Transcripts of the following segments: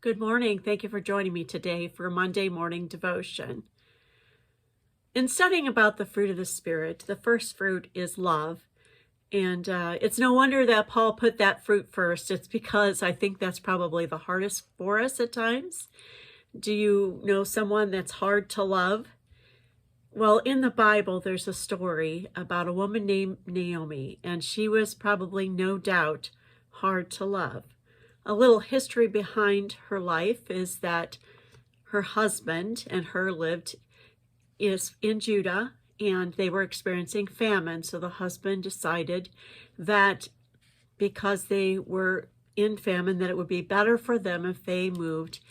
Good morning. Thank you for joining me today for Monday morning devotion. In studying about the fruit of the Spirit, the first fruit is love. And it's no wonder that Paul put that fruit first. It's because I think that's probably the hardest for us at times. Do you know someone that's hard to love? Well, in the Bible, there's a story about a woman named Naomi, and she was probably, no doubt, hard to love. A little history behind her life is that her husband and her lived in Judah, and they were experiencing famine. So the husband decided that because they were in famine, that it would be better for them if they moved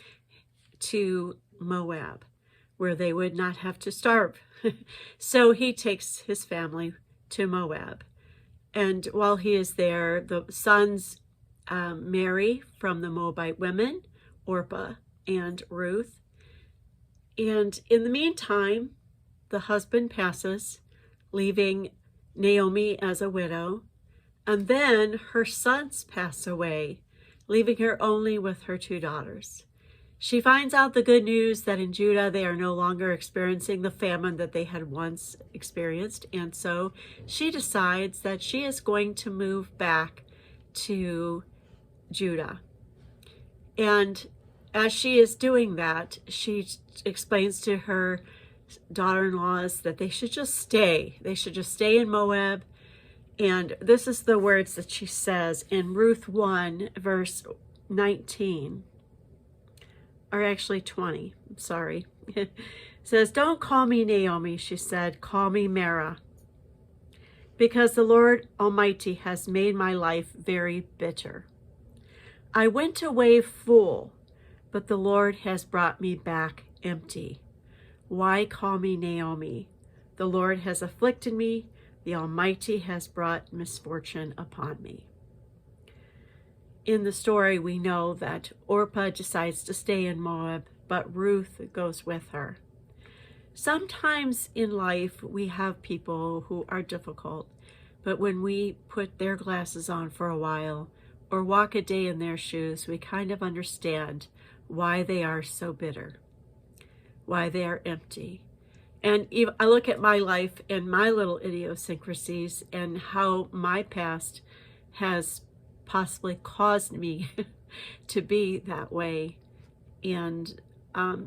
to Moab, where they would not have to starve. So he takes his family to Moab. And while he is there, the sons marry from the Moabite women, Orpah and Ruth. And in the meantime, the husband passes, leaving Naomi as a widow. And then her sons pass away, leaving her only with her two daughters. She finds out the good news that in Judah they are no longer experiencing the famine that they had once experienced. And so she decides that she is going to move back to Judah. And as she is doing that, she explains to her daughter-in-laws that they should just stay. They should just stay in Moab. And this is the words that she says in Ruth 1, verse 19. Or actually 20, I'm sorry. It says, "Don't call me Naomi," she said, "call me Mara, because the Lord Almighty has made my life very bitter. I went away full, but the Lord has brought me back empty. Why call me Naomi? The Lord has afflicted me. The Almighty has brought misfortune upon me." In the story, we know that Orpah decides to stay in Moab, but Ruth goes with her. Sometimes in life, we have people who are difficult, but when we put their glasses on for a while or walk a day in their shoes, we kind of understand why they are so bitter, why they are empty. And I look at my life and my little idiosyncrasies and how my past has possibly caused me to be that way. And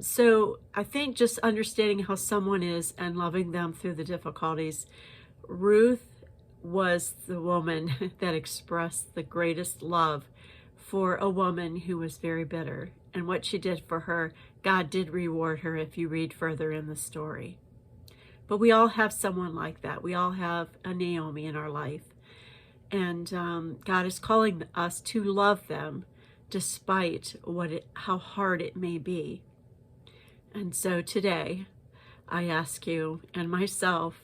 so I think just understanding how someone is and loving them through the difficulties. Ruth was the woman that expressed the greatest love for a woman who was very bitter. And what she did for her, God did reward her if you read further in the story. But we all have someone like that. We all have a Naomi in our life. And God is calling us to love them despite how hard it may be. And so today, I ask you and myself,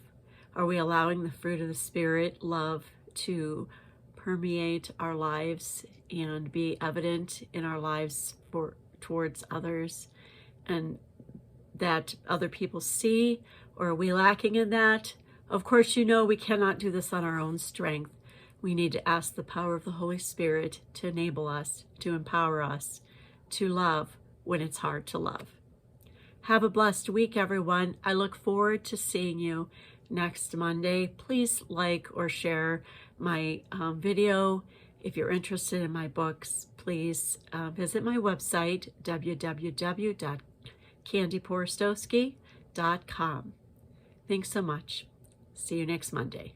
are we allowing the fruit of the Spirit, love, to permeate our lives and be evident in our lives towards others, and that other people see? Or are we lacking in that? Of course, you know we cannot do this on our own strength. We need to ask the power of the Holy Spirit to enable us, to empower us, to love when it's hard to love. Have a blessed week, everyone. I look forward to seeing you next Monday. Please like or share my video. If you're interested in my books, please visit my website, www.candyporostowski.com. Thanks so much. See you next Monday.